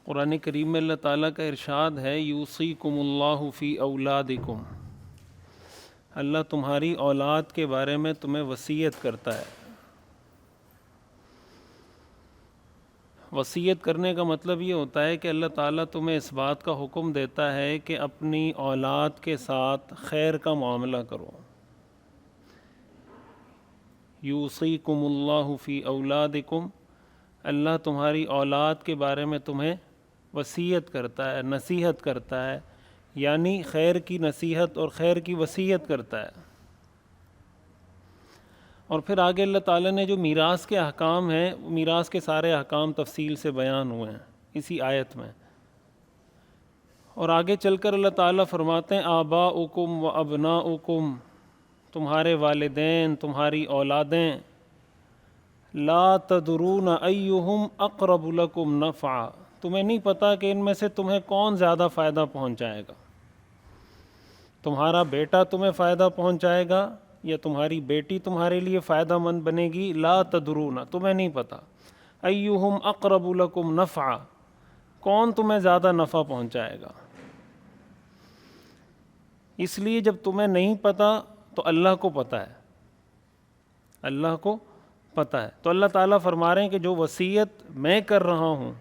قرآن کریم میں اللہ تعالیٰ کا ارشاد ہے یوصیکم اللہ فی اولادکم، اللہ تمہاری اولاد کے بارے میں تمہیں وصیت کرتا ہے۔ وصیت کرنے کا مطلب یہ ہوتا ہے کہ اللہ تعالیٰ تمہیں اس بات کا حکم دیتا ہے کہ اپنی اولاد کے ساتھ خیر کا معاملہ کرو۔ یوصیکم اللہ فی اولادکم، اللہ تمہاری اولاد کے بارے میں تمہیں وصیت کرتا ہے، نصیحت کرتا ہے، یعنی خیر کی نصیحت اور خیر کی وصیت کرتا ہے۔ اور پھر آگے اللہ تعالیٰ نے جو میراث کے احکام ہیں، میراث کے سارے احکام تفصیل سے بیان ہوئے ہیں اسی آیت میں۔ اور آگے چل کر اللہ تعالیٰ فرماتے ہیں آباؤکم و ابناؤکم، تمہارے والدین، تمہاری اولادیں، لا تدرون ایہم اقرب لکم نفعا، تمہیں نہیں پتہ کہ ان میں سے تمہیں کون زیادہ فائدہ پہنچائے گا۔ تمہارا بیٹا تمہیں فائدہ پہنچائے گا یا تمہاری بیٹی تمہارے لیے فائدہ مند بنے گی، لا تدرون، تمہیں نہیں پتہ، ایہم اقرب لکم نفعا، کون تمہیں زیادہ نفع پہنچائے گا۔ اس لیے جب تمہیں نہیں پتہ تو اللہ کو پتہ ہے، اللہ کو پتہ ہے۔ تو اللہ تعالیٰ فرما رہے ہیں کہ جو وصیت میں کر رہا ہوں،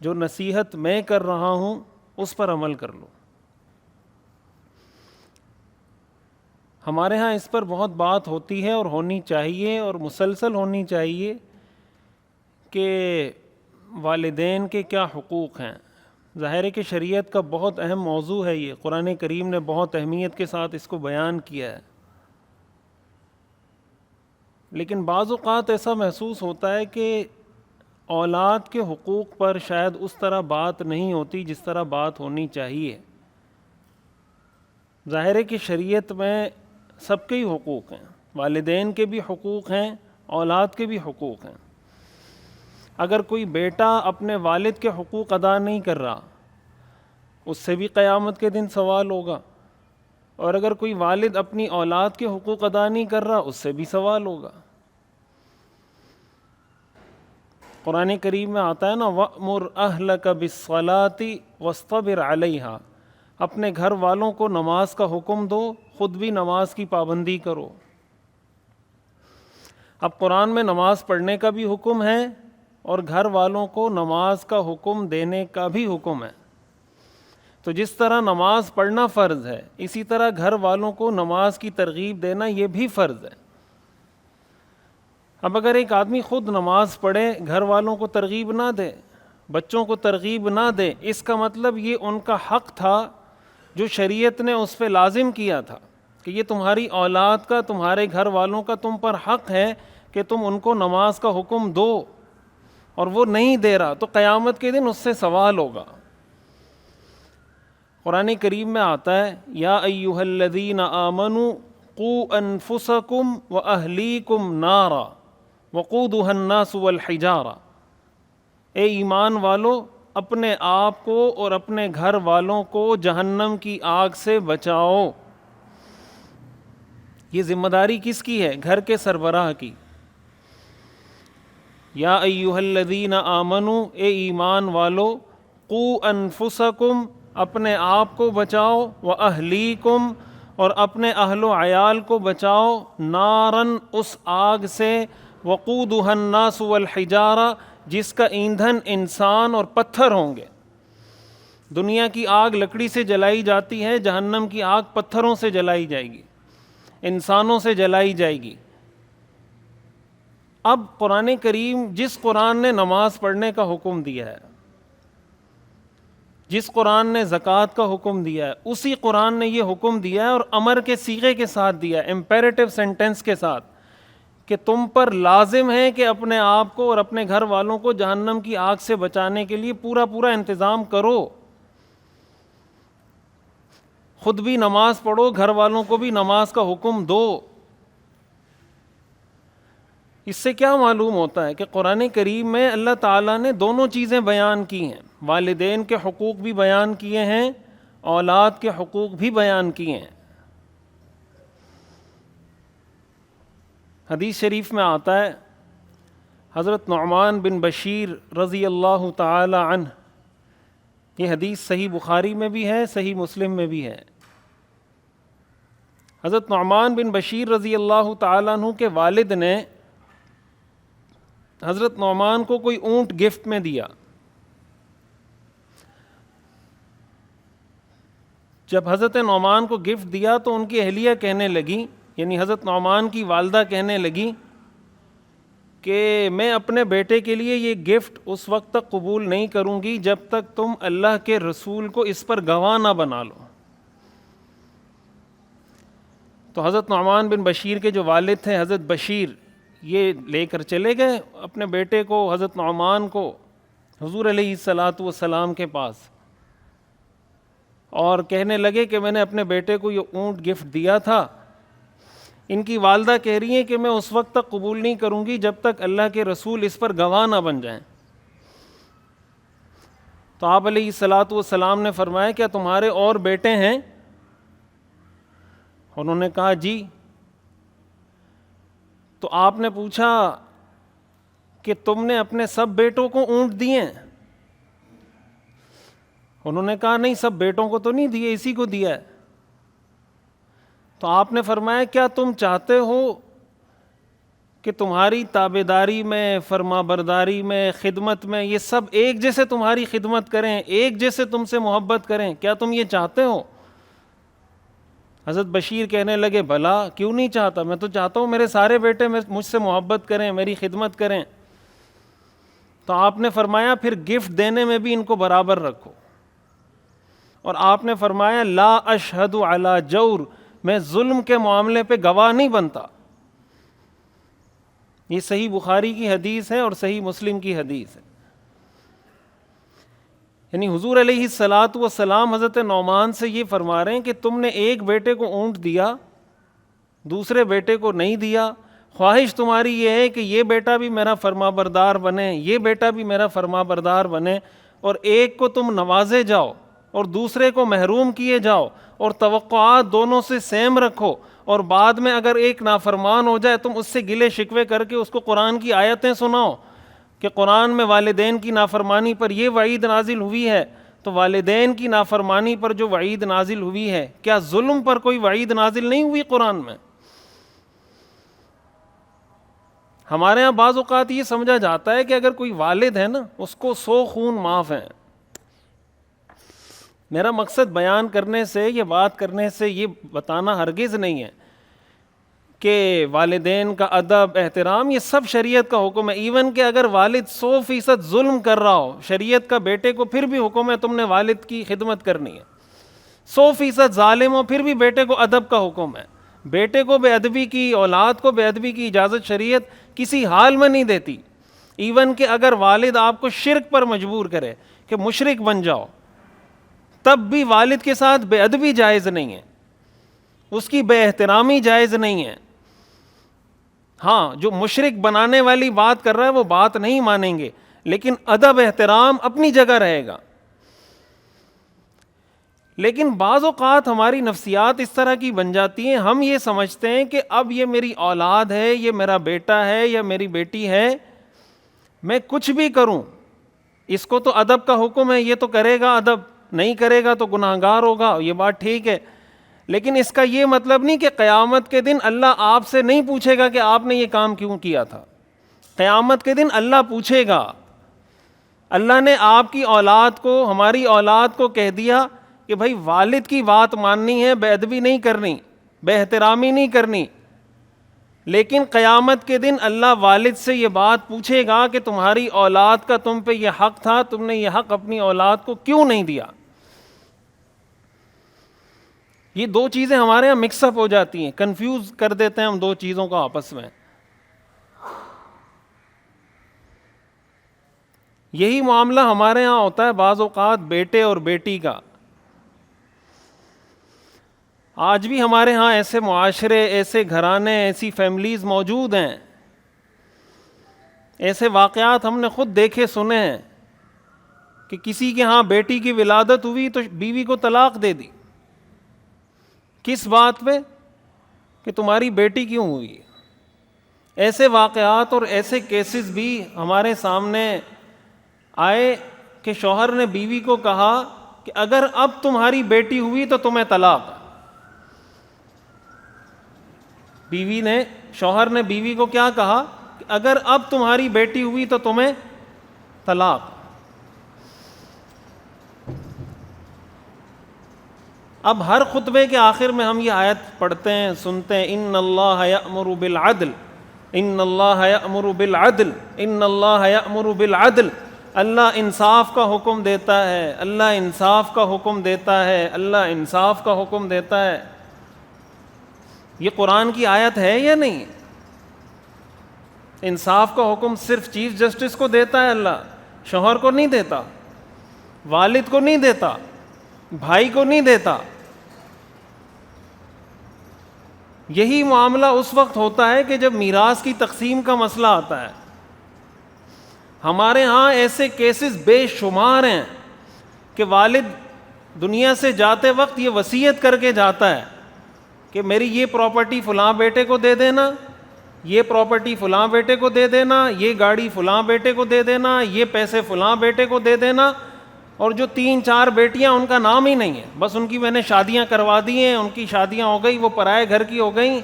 جو نصیحت میں کر رہا ہوں، اس پر عمل کر لو۔ ہمارے ہاں اس پر بہت بات ہوتی ہے اور ہونی چاہیے اور مسلسل ہونی چاہیے کہ والدین کے کیا حقوق ہیں۔ ظاہر ہے کہ شریعت کا بہت اہم موضوع ہے یہ، قرآن کریم نے بہت اہمیت کے ساتھ اس کو بیان کیا ہے، لیکن بعض اوقات ایسا محسوس ہوتا ہے کہ اولاد کے حقوق پر شاید اس طرح بات نہیں ہوتی جس طرح بات ہونی چاہیے۔ ظاہر ہے کہ شریعت میں سب کے ہی حقوق ہیں، والدین کے بھی حقوق ہیں، اولاد کے بھی حقوق ہیں۔ اگر کوئی بیٹا اپنے والد کے حقوق ادا نہیں کر رہا، اس سے بھی قیامت کے دن سوال ہوگا، اور اگر کوئی والد اپنی اولاد کے حقوق ادا نہیں کر رہا، اس سے بھی سوال ہوگا۔ قرآن کریم میں آتا ہے نا وَأْمُرْ أَهْلَكَ بِالصَّلَاةِ وَاصْطَبِرْ عَلَيْهَا، اپنے گھر والوں کو نماز کا حکم دو، خود بھی نماز کی پابندی کرو۔ اب قرآن میں نماز پڑھنے کا بھی حکم ہے اور گھر والوں کو نماز کا حکم دینے کا بھی حکم ہے۔ تو جس طرح نماز پڑھنا فرض ہے، اسی طرح گھر والوں کو نماز کی ترغیب دینا یہ بھی فرض ہے۔ اب اگر ایک آدمی خود نماز پڑھے، گھر والوں کو ترغیب نہ دے، بچوں کو ترغیب نہ دے، اس کا مطلب یہ ان کا حق تھا جو شریعت نے اس پہ لازم کیا تھا کہ یہ تمہاری اولاد کا، تمہارے گھر والوں کا تم پر حق ہے کہ تم ان کو نماز کا حکم دو، اور وہ نہیں دے رہا تو قیامت کے دن اس سے سوال ہوگا۔ قرآن کریم میں آتا ہے یا ایھا الذین آمنوا قوا انفسکم واہلیکم نارا وقودھا الناس والحجارہ، اے ایمان والو، اپنے آپ کو اور اپنے گھر والوں کو جہنم کی آگ سے بچاؤ۔ یہ ذمہ داری کس کی ہے؟ گھر کے سربراہ کی۔ یا ایھا الذین آمنوا، اے ایمان والو، قوا انفسکم، اپنے آپ کو بچاؤ، واہلیکم، اور اپنے اہل و عیال کو بچاؤ، نارن، اس آگ سے، وقودھا الناس والحجارہ، جس کا ایندھن انسان اور پتھر ہوں گے۔ دنیا کی آگ لکڑی سے جلائی جاتی ہے، جہنم کی آگ پتھروں سے جلائی جائے گی، انسانوں سے جلائی جائے گی۔ اب قرآن کریم، جس قرآن نے نماز پڑھنے کا حکم دیا ہے، جس قرآن نے زکوٰۃ کا حکم دیا ہے، اسی قرآن نے یہ حکم دیا ہے اور امر کے صیغے کے ساتھ دیا ہے، امپیریٹو سینٹنس کے ساتھ، کہ تم پر لازم ہے کہ اپنے آپ کو اور اپنے گھر والوں کو جہنم کی آگ سے بچانے کے لیے پورا انتظام کرو۔ خود بھی نماز پڑھو، گھر والوں کو بھی نماز کا حکم دو۔ اس سے کیا معلوم ہوتا ہے کہ قرآن کریم میں اللہ تعالیٰ نے دونوں چیزیں بیان کی ہیں، والدین کے حقوق بھی بیان کیے ہیں، اولاد کے حقوق بھی بیان کیے ہیں۔ حدیث شریف میں آتا ہے، حضرت نعمان بن بشیر رضی اللہ تعالی عنہ یہ حدیث صحیح بخاری میں بھی ہے، صحیح مسلم میں بھی ہے۔ حضرت نعمان بن بشیر رضی اللہ تعالیٰ عنہ کے والد نے حضرت نعمان کو کوئی اونٹ گفٹ میں دیا۔ جب حضرت نعمان کو گفٹ دیا تو ان کی اہلیہ کہنے لگی، یعنی حضرت نعمان کی والدہ کہنے لگی کہ میں اپنے بیٹے کے لیے یہ گفٹ اس وقت تک قبول نہیں کروں گی جب تک تم اللہ کے رسول کو اس پر گواہ نہ بنا لو۔ تو حضرت نعمان بن بشیر کے جو والد تھے حضرت بشیر، یہ لے کر چلے گئے اپنے بیٹے کو، حضرت نعمان کو، حضور علیہ الصلاۃ والسلام کے پاس، اور کہنے لگے کہ میں نے اپنے بیٹے کو یہ اونٹ گفٹ دیا تھا۔ ان کی والدہ کہہ رہی ہیں کہ میں اس وقت تک قبول نہیں کروں گی جب تک اللہ کے رسول اس پر گواہ نہ بن جائیں۔ تو آپ علیہ الصلاۃ والسلام نے فرمایا کیا تمہارے اور بیٹے ہیں؟ انہوں نے کہا جی۔ تو آپ نے پوچھا کہ تم نے اپنے سب بیٹوں کو اونٹ دیے ہیں؟ انہوں نے کہا نہیں، سب بیٹوں کو تو نہیں دیے، اسی کو دیا ہے۔ تو آپ نے فرمایا کیا تم چاہتے ہو کہ تمہاری تابعداری میں، فرما برداری میں، خدمت میں یہ سب ایک جیسے تمہاری خدمت کریں، ایک جیسے تم سے محبت کریں؟ کیا تم یہ چاہتے ہو؟ حضرت بشیر کہنے لگے بھلا کیوں نہیں چاہتا، میں تو چاہتا ہوں میرے سارے بیٹے مجھ سے محبت کریں، میری خدمت کریں۔ تو آپ نے فرمایا پھر گفٹ دینے میں بھی ان کو برابر رکھو، اور آپ نے فرمایا لا اشہد علی جور، میں ظلم کے معاملے پہ گواہ نہیں بنتا۔ یہ صحیح بخاری کی حدیث ہے اور صحیح مسلم کی حدیث ہے۔ یعنی حضور علیہ الصلاۃ والسلام حضرت نعمان سے یہ فرما رہے ہیں کہ تم نے ایک بیٹے کو اونٹ دیا، دوسرے بیٹے کو نہیں دیا، خواہش تمہاری یہ ہے کہ یہ بیٹا بھی میرا فرما بردار بنے، یہ بیٹا بھی میرا فرما بردار بنے، اور ایک کو تم نوازے جاؤ اور دوسرے کو محروم کیے جاؤ، اور توقعات دونوں سے سیم رکھو، اور بعد میں اگر ایک نافرمان ہو جائے تم اس سے گلے شکوے کر کے اس کو قرآن کی آیتیں سناؤ کہ قرآن میں والدین کی نافرمانی پر یہ وعید نازل ہوئی ہے۔ تو والدین کی نافرمانی پر جو وعید نازل ہوئی ہے، کیا ظلم پر کوئی وعید نازل نہیں ہوئی قرآن میں؟ ہمارے ہاں بعض اوقات یہ سمجھا جاتا ہے کہ اگر کوئی والد ہے نا اس کو 100 خون معاف ہیں۔ میرا مقصد بیان کرنے سے، یہ بات کرنے سے یہ بتانا ہرگز نہیں ہے کہ والدین کا ادب، احترام یہ سب شریعت کا حکم ہے۔ ایون کہ اگر والد 100% ظلم کر رہا ہو، شریعت کا بیٹے کو پھر بھی حکم ہے تم نے والد کی خدمت کرنی ہے۔ 100% ظالم ہو پھر بھی بیٹے کو ادب کا حکم ہے۔ بیٹے کو بے ادبی کی، اولاد کو بے ادبی کی اجازت شریعت کسی حال میں نہیں دیتی۔ ایون کہ اگر والد آپ کو شرک پر مجبور کرے کہ مشرک بن جاؤ، تب بھی والد کے ساتھ بے ادبی جائز نہیں ہے، اس کی بے احترامی جائز نہیں ہے۔ ہاں، جو مشرک بنانے والی بات کر رہا ہے وہ بات نہیں مانیں گے، لیکن ادب احترام اپنی جگہ رہے گا۔ لیکن بعض اوقات ہماری نفسیات اس طرح کی بن جاتی ہیں، ہم یہ سمجھتے ہیں کہ اب یہ میری اولاد ہے، یہ میرا بیٹا ہے یا میری بیٹی ہے، میں کچھ بھی کروں، اس کو تو ادب کا حکم ہے، یہ تو کرے گا ادب، نہیں کرے گا تو گناہگار ہوگا، یہ بات ٹھیک ہے۔ لیکن اس کا یہ مطلب نہیں کہ قیامت کے دن اللہ آپ سے نہیں پوچھے گا کہ آپ نے یہ کام کیوں کیا تھا۔ قیامت کے دن اللہ پوچھے گا۔ اللہ نے آپ کی اولاد کو، ہماری اولاد کو کہہ دیا کہ بھائی والد کی بات ماننی ہے، بے ادبی نہیں کرنی، بے احترامی نہیں کرنی، لیکن قیامت کے دن اللہ والد سے یہ بات پوچھے گا کہ تمہاری اولاد کا تم پہ یہ حق تھا، تم نے یہ حق اپنی اولاد کو کیوں نہیں دیا۔ یہ دو چیزیں ہمارے یہاں مکس اپ ہو جاتی ہیں، کنفیوز کر دیتے ہیں ہم دو چیزوں کو آپس میں۔ یہی معاملہ ہمارے ہاں ہوتا ہے بعض اوقات بیٹے اور بیٹی کا۔ آج بھی ہمارے ہاں ایسے معاشرے، ایسے گھرانے، ایسی فیملیز موجود ہیں، ایسے واقعات ہم نے خود دیکھے سنے ہیں کہ کسی کے ہاں بیٹی کی ولادت ہوئی تو بیوی کو طلاق دے دی۔ کس بات پہ؟ کہ تمہاری بیٹی کیوں ہوئی۔ ایسے واقعات اور ایسے کیسز بھی ہمارے سامنے آئے کہ شوہر نے بیوی کو کہا کہ اگر اب تمہاری بیٹی ہوئی تو تمہیں طلاق. شوہر نے بیوی کو کیا کہا کہ اگر اب تمہاری بیٹی ہوئی تو تمہیں طلاق. اب ہر خطبے کے آخر میں ہم یہ آیت پڑھتے ہیں، سنتے ہیں، ان اللہ یأمر بالعدل، ان اللہ یأمر بالعدل، ان اللہ یأمر بالعدل. اللہ انصاف کا حکم دیتا ہے، اللہ انصاف کا حکم دیتا ہے، اللہ انصاف کا حکم دیتا ہے. یہ قرآن کی آیت ہے یا نہیں؟ انصاف کا حکم صرف چیف جسٹس کو دیتا ہے اللہ، شوہر کو نہیں دیتا، والد کو نہیں دیتا، بھائی کو نہیں دیتا. یہی معاملہ اس وقت ہوتا ہے کہ جب میراث کی تقسیم کا مسئلہ آتا ہے. ہمارے ہاں ایسے کیسز بے شمار ہیں کہ والد دنیا سے جاتے وقت یہ وصیت کر کے جاتا ہے کہ میری یہ پراپرٹی فلاں بیٹے کو دے دینا، یہ پراپرٹی فلاں بیٹے کو دے دینا، یہ گاڑی فلاں بیٹے کو دے دینا، یہ پیسے فلاں بیٹے کو دے دینا. اور جو 3-4 بیٹیاں ان کا نام ہی نہیں ہے، بس ان کی میں نے شادیاں کروا دی ہیں، ان کی شادیاں ہو گئی، وہ پرائے گھر کی ہو گئیں،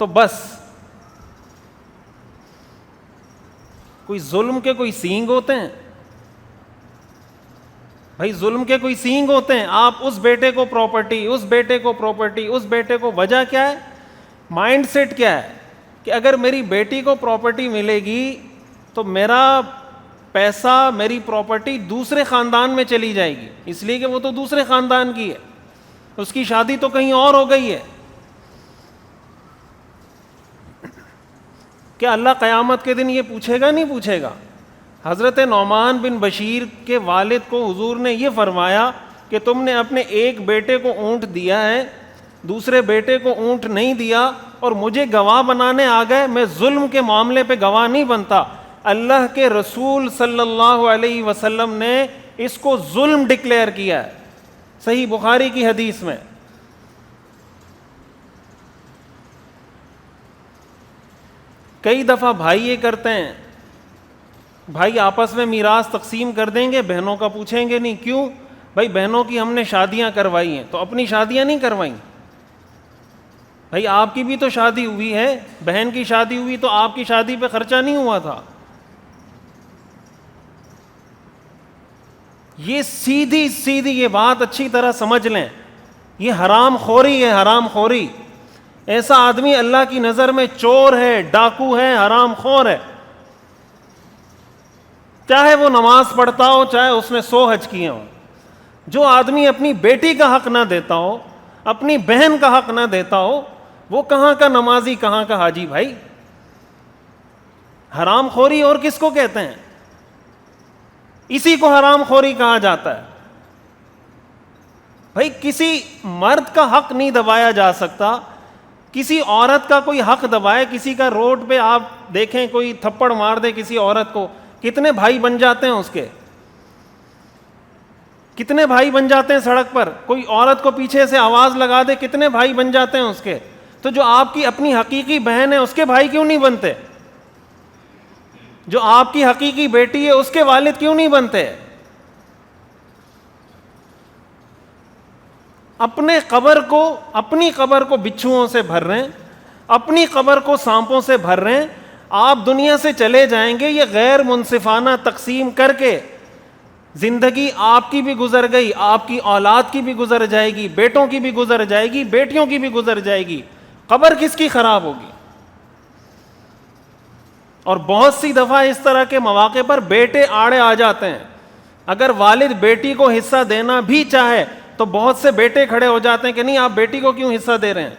تو بس. کوئی ظلم کے کوئی سینگ ہوتے ہیں بھائی، ظلم کے کوئی سینگ ہوتے ہیں. آپ اس بیٹے کو پراپرٹی، اس بیٹے کو پراپرٹی، اس بیٹے کو. وجہ کیا ہے؟ مائنڈ سیٹ کیا ہے کہ اگر میری بیٹی کو پراپرٹی ملے گی تو میرا پیسہ، میری پراپرٹی دوسرے خاندان میں چلی جائے گی، اس لیے کہ وہ تو دوسرے خاندان کی ہے، اس کی شادی تو کہیں اور ہو گئی ہے. کیا اللہ قیامت کے دن یہ پوچھے گا؟ نہیں پوچھے گا. حضرت نعمان بن بشیر کے والد کو حضور نے یہ فرمایا کہ تم نے اپنے ایک بیٹے کو اونٹ دیا ہے، دوسرے بیٹے کو اونٹ نہیں دیا، اور مجھے گواہ بنانے آ گئے. میں ظلم کے معاملے پہ گواہ نہیں بنتا. اللہ کے رسول صلی اللہ علیہ وسلم نے اس کو ظلم ڈکلیئر کیا ہے، صحیح بخاری کی حدیث میں. کئی دفعہ بھائی یہ کرتے ہیں، بھائی آپس میں میراث تقسیم کر دیں گے، بہنوں کا پوچھیں گے نہیں. کیوں بھائی؟ بہنوں کی ہم نے شادیاں کروائی ہیں، تو اپنی شادیاں نہیں کروائیں. بھائی آپ کی بھی تو شادی ہوئی ہے، بہن کی شادی ہوئی تو آپ کی شادی پہ خرچہ نہیں ہوا تھا. یہ سیدھی یہ بات اچھی طرح سمجھ لیں، یہ حرام خوری ہے، حرام خوری. ایسا آدمی اللہ کی نظر میں چور ہے، ڈاکو ہے، حرام خور ہے. چاہے وہ نماز پڑھتا ہو، چاہے اس نے 100 حج کیے ہوں. جو آدمی اپنی بیٹی کا حق نہ دیتا ہو، اپنی بہن کا حق نہ دیتا ہو، وہ کہاں کا نمازی، کہاں کا حاجی بھائی. حرام خوری اور کس کو کہتے ہیں؟ اسی کو حرام خوری کہا جاتا ہے. بھائی کسی مرد کا حق نہیں دبایا جا سکتا. کسی عورت کا کوئی حق دبائے، کسی کا روڈ پہ آپ دیکھیں کوئی تھپڑ مار دے کسی عورت کو، کتنے بھائی بن جاتے ہیں اس کے، کتنے بھائی بن جاتے ہیں سڑک پر. کوئی عورت کو پیچھے سے آواز لگا دے، کتنے بھائی بن جاتے ہیں اس کے. تو جو آپ کی اپنی حقیقی بہن ہے اس کے بھائی کیوں نہیں بنتے؟ جو آپ کی حقیقی بیٹی ہے اس کے والد کیوں نہیں بنتے؟ اپنی قبر کو بچھوؤں سے بھر رہے ہیں، اپنی قبر کو سانپوں سے بھر رہے ہیں. آپ دنیا سے چلے جائیں گے، یہ غیر منصفانہ تقسیم کر کے زندگی آپ کی بھی گزر گئی، آپ کی اولاد کی بھی گزر جائے گی، بیٹوں کی بھی گزر جائے گی، بیٹیوں کی بھی گزر جائے گی. قبر کس کی خراب ہوگی؟ اور بہت سی دفعہ اس طرح کے مواقع پر بیٹے آڑے آ جاتے ہیں. اگر والد بیٹی کو حصہ دینا بھی چاہے تو بہت سے بیٹے کھڑے ہو جاتے ہیں کہ نہیں، آپ بیٹی کو کیوں حصہ دے رہے ہیں.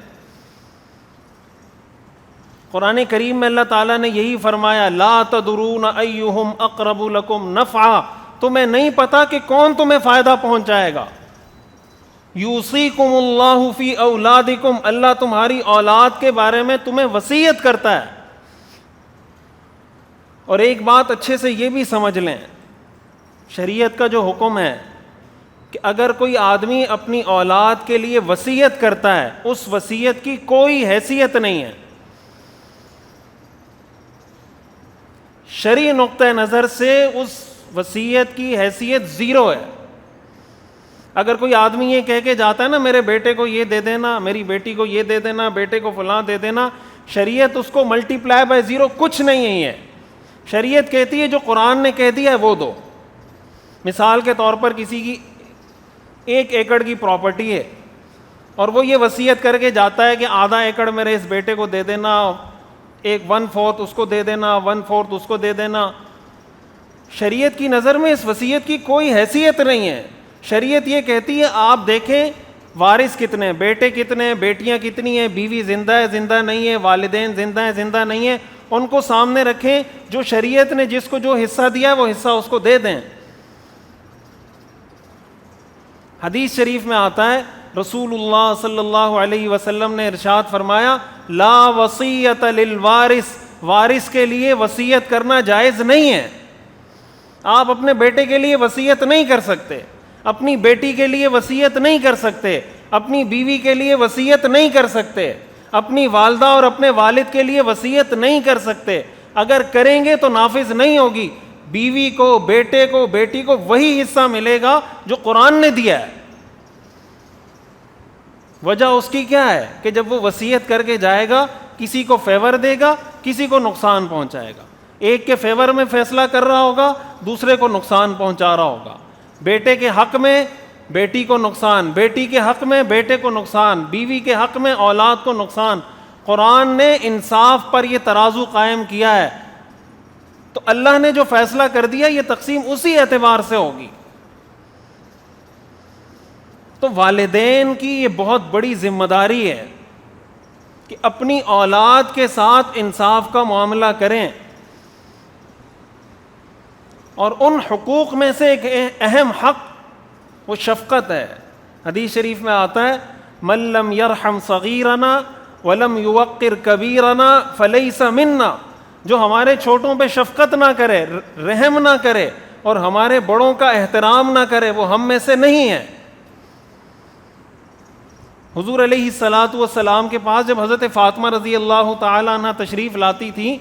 قرآن کریم میں اللہ تعالیٰ نے یہی فرمایا، لا تدرون ایہم اقرب لکم نفعا، تمہیں نہیں پتا کہ کون تمہیں فائدہ پہنچائے گا. یوصیکم اللہ فی اولادکم، اللہ تمہاری اولاد کے بارے میں تمہیں وصیت کرتا ہے. اور ایک بات اچھے سے یہ بھی سمجھ لیں، شریعت کا جو حکم ہے کہ اگر کوئی آدمی اپنی اولاد کے لیے وصیت کرتا ہے، اس وصیت کی کوئی حیثیت نہیں ہے. شرعی نقطہ نظر سے اس وصیت کی حیثیت زیرو ہے. اگر کوئی آدمی یہ کہہ کے جاتا ہے نا میرے بیٹے کو یہ دے دینا, میری بیٹی کو یہ دے دینا, بیٹے کو فلاں دے دینا, شریعت اس کو ملٹی پلائی بائی زیرو کچھ نہیں ہے. شریعت کہتی ہے جو قرآن نے کہہ دیا ہے وہ دو. مثال کے طور پر کسی کی 1 ایکڑ کی پراپرٹی ہے اور وہ یہ وصیت کر کے جاتا ہے کہ آدھا ایکڑ میرے اس بیٹے کو دے دینا, 1/4 اس کو دے دینا, 1/4 اس کو دے دینا. شریعت کی نظر میں اس وصیت کی کوئی حیثیت نہیں ہے. شریعت یہ کہتی ہے آپ دیکھیں وارث کتنے, بیٹے کتنے, بیٹیاں کتنی ہیں, بیوی زندہ ہے زندہ نہیں ہے, والدین زندہ ہیں زندہ نہیں ہے, ان کو سامنے رکھیں, جو شریعت نے جس کو جو حصہ دیا ہے وہ حصہ اس کو دے دیں. حدیث شریف میں آتا ہے رسول اللہ صلی اللہ علیہ وسلم نے ارشاد فرمایا لا وصیت للوارث, وارث کے لیے وصیت کرنا جائز نہیں ہے. آپ اپنے بیٹے کے لیے وصیت نہیں کر سکتے, اپنی بیٹی کے لیے وصیت نہیں کر سکتے, اپنی بیوی کے لیے وصیت نہیں کر سکتے, اپنی والدہ اور اپنے والد کے لیے وصیت نہیں کر سکتے. اگر کریں گے تو نافذ نہیں ہوگی. بیوی کو, بیٹے کو, بیٹی کو وہی حصہ ملے گا جو قرآن نے دیا ہے. وجہ اس کی کیا ہے کہ جب وہ وصیت کر کے جائے گا کسی کو فیور دے گا, کسی کو نقصان پہنچائے گا. ایک کے فیور میں فیصلہ کر رہا ہوگا, دوسرے کو نقصان پہنچا رہا ہوگا. بیٹے کے حق میں بیٹی کو نقصان, بیٹی کے حق میں بیٹے کو نقصان, بیوی کے حق میں اولاد کو نقصان. قرآن نے انصاف پر یہ ترازو قائم کیا ہے, تو اللہ نے جو فیصلہ کر دیا یہ تقسیم اسی اعتبار سے ہوگی. تو والدین کی یہ بہت بڑی ذمہ داری ہے کہ اپنی اولاد کے ساتھ انصاف کا معاملہ کریں. اور ان حقوق میں سے ایک اہم حق وہ شفقت ہے. حدیث شریف میں آتا ہے من لم یرحم صغیرنا ولم یوقر کبیرنا فلیس منا, جو ہمارے چھوٹوں پہ شفقت نہ کرے, رحم نہ کرے اور ہمارے بڑوں کا احترام نہ کرے وہ ہم میں سے نہیں ہے. حضور علیہ الصلاۃ والسلام کے پاس جب حضرت فاطمہ رضی اللہ تعالی عنہ تشریف لاتی تھی,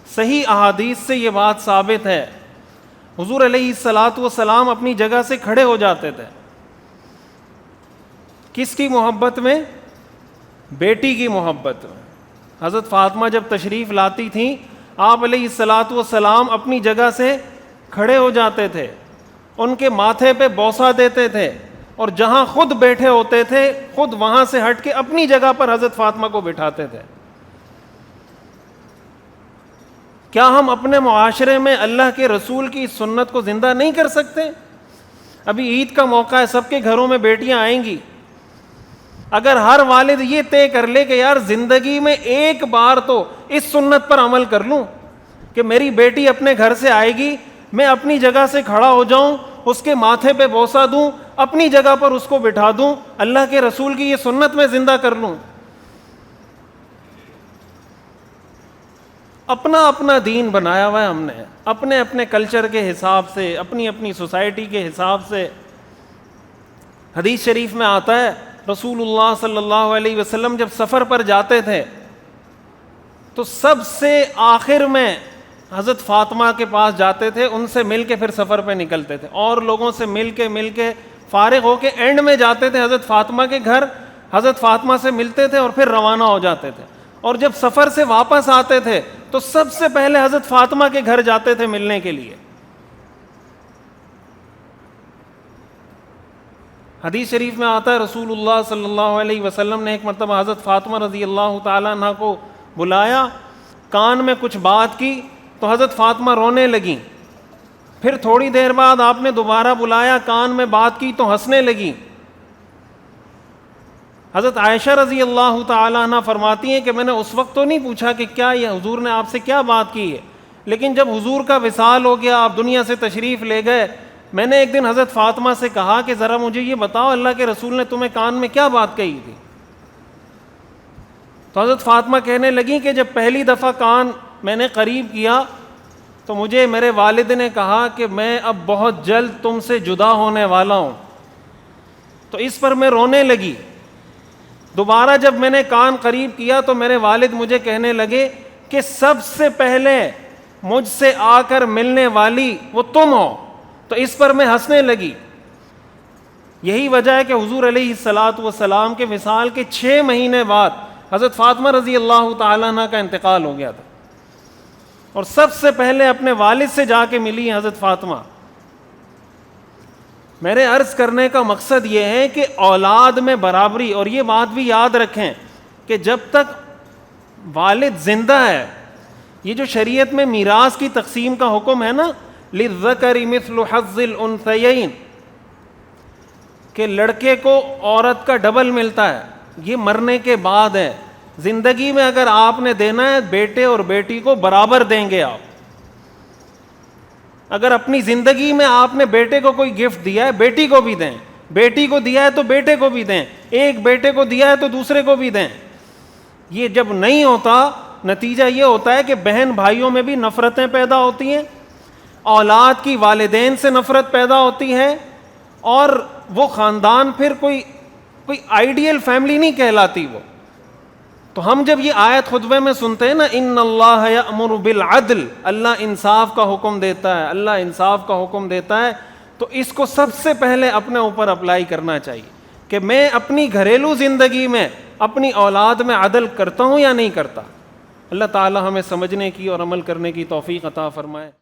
صحیح احادیث سے یہ بات ثابت ہے, حضور علیہ الصلاۃ والسلام اپنی جگہ سے کھڑے ہو جاتے تھے. کس کی محبت میں؟ بیٹی کی محبت میں. حضرت فاطمہ جب تشریف لاتی تھیں آپ علیہ الصلاۃ والسلام اپنی جگہ سے کھڑے ہو جاتے تھے, ان کے ماتھے پہ بوسہ دیتے تھے, اور جہاں خود بیٹھے ہوتے تھے خود وہاں سے ہٹ کے اپنی جگہ پر حضرت فاطمہ کو بٹھاتے تھے. کیا ہم اپنے معاشرے میں اللہ کے رسول کی سنت کو زندہ نہیں کر سکتے؟ ابھی عید کا موقع ہے, سب کے گھروں میں بیٹیاں آئیں گی. اگر ہر والد یہ طے کر لے کہ یار زندگی میں ایک بار تو اس سنت پر عمل کر لوں کہ میری بیٹی اپنے گھر سے آئے گی, میں اپنی جگہ سے کھڑا ہو جاؤں, اس کے ماتھے پہ بوسہ دوں, اپنی جگہ پر اس کو بٹھا دوں, اللہ کے رسول کی یہ سنت میں زندہ کر لوں. اپنا اپنا دین بنایا ہوا ہے ہم نے, اپنے اپنے کلچر کے حساب سے, اپنی اپنی سوسائٹی کے حساب سے. حدیث شریف میں آتا ہے رسول اللہ صلی اللہ علیہ وسلم جب سفر پر جاتے تھے تو سب سے آخر میں حضرت فاطمہ کے پاس جاتے تھے, ان سے مل کے پھر سفر پہ نکلتے تھے, اور لوگوں سے مل کے فارغ ہو کے اینڈ میں جاتے تھے حضرت فاطمہ کے گھر, حضرت فاطمہ سے ملتے تھے اور پھر روانہ ہو جاتے تھے. اور جب سفر سے واپس آتے تھے تو سب سے پہلے حضرت فاطمہ کے گھر جاتے تھے ملنے کے لیے. حدیث شریف میں آتا ہے رسول اللہ صلی اللہ علیہ وسلم نے ایک مرتبہ حضرت فاطمہ رضی اللہ تعالیٰ عنہ کو بلایا, کان میں کچھ بات کی تو حضرت فاطمہ رونے لگیں. پھر تھوڑی دیر بعد آپ نے دوبارہ بلایا, کان میں بات کی تو ہنسنے لگیں. حضرت عائشہ رضی اللہ تعالیٰ عنہ فرماتی ہیں کہ میں نے اس وقت تو نہیں پوچھا کہ کیا یہ حضور نے آپ سے کیا بات کی ہے, لیکن جب حضور کا وصال ہو گیا, آپ دنیا سے تشریف لے گئے, میں نے ایک دن حضرت فاطمہ سے کہا کہ ذرا مجھے یہ بتاؤ اللہ کے رسول نے تمہیں کان میں کیا بات کہی تھی. تو حضرت فاطمہ کہنے لگیں کہ جب پہلی دفعہ کان میں نے قریب کیا تو مجھے میرے والد نے کہا کہ میں اب بہت جلد تم سے جدا ہونے والا ہوں, تو اس پر میں رونے لگی. دوبارہ جب میں نے کان قریب کیا تو میرے والد مجھے کہنے لگے کہ سب سے پہلے مجھ سے آ کر ملنے والی وہ تم ہو. تو اس پر میں ہنسنے لگی. یہی وجہ ہے کہ حضور علیہ الصلاۃ والسلام کے وصال کے 6 مہینے بعد حضرت فاطمہ رضی اللہ تعالیٰ عنہ کا انتقال ہو گیا تھا, اور سب سے پہلے اپنے والد سے جا کے ملی حضرت فاطمہ. میرے عرض کرنے کا مقصد یہ ہے کہ اولاد میں برابری, اور یہ بات بھی یاد رکھیں کہ جب تک والد زندہ ہے, یہ جو شریعت میں میراث کی تقسیم کا حکم ہے نا, للذکر مثل حظ الانثیین, کہ لڑکے کو عورت کا ڈبل ملتا ہے, یہ مرنے کے بعد ہے. زندگی میں اگر آپ نے دینا ہے, بیٹے اور بیٹی کو برابر دیں گے آپ. اگر اپنی زندگی میں آپ نے بیٹے کو کوئی گفٹ دیا ہے, بیٹی کو بھی دیں, بیٹی کو دیا ہے تو بیٹے کو بھی دیں, ایک بیٹے کو دیا ہے تو دوسرے کو بھی دیں. یہ جب نہیں ہوتا, نتیجہ یہ ہوتا ہے کہ بہن بھائیوں میں بھی نفرتیں پیدا ہوتی ہیں, اولاد کی والدین سے نفرت پیدا ہوتی ہے, اور وہ خاندان پھر کوئی آئیڈیل فیملی نہیں کہلاتی وہ. تو ہم جب یہ آیت خطبے میں سنتے ہیں نا, ان اللہ یأمر بالعدل, اللہ انصاف کا حکم دیتا ہے, اللہ انصاف کا حکم دیتا ہے, تو اس کو سب سے پہلے اپنے اوپر اپلائی کرنا چاہیے کہ میں اپنی گھریلو زندگی میں اپنی اولاد میں عدل کرتا ہوں یا نہیں کرتا. اللہ تعالی ہمیں سمجھنے کی اور عمل کرنے کی توفیق عطا فرمائے.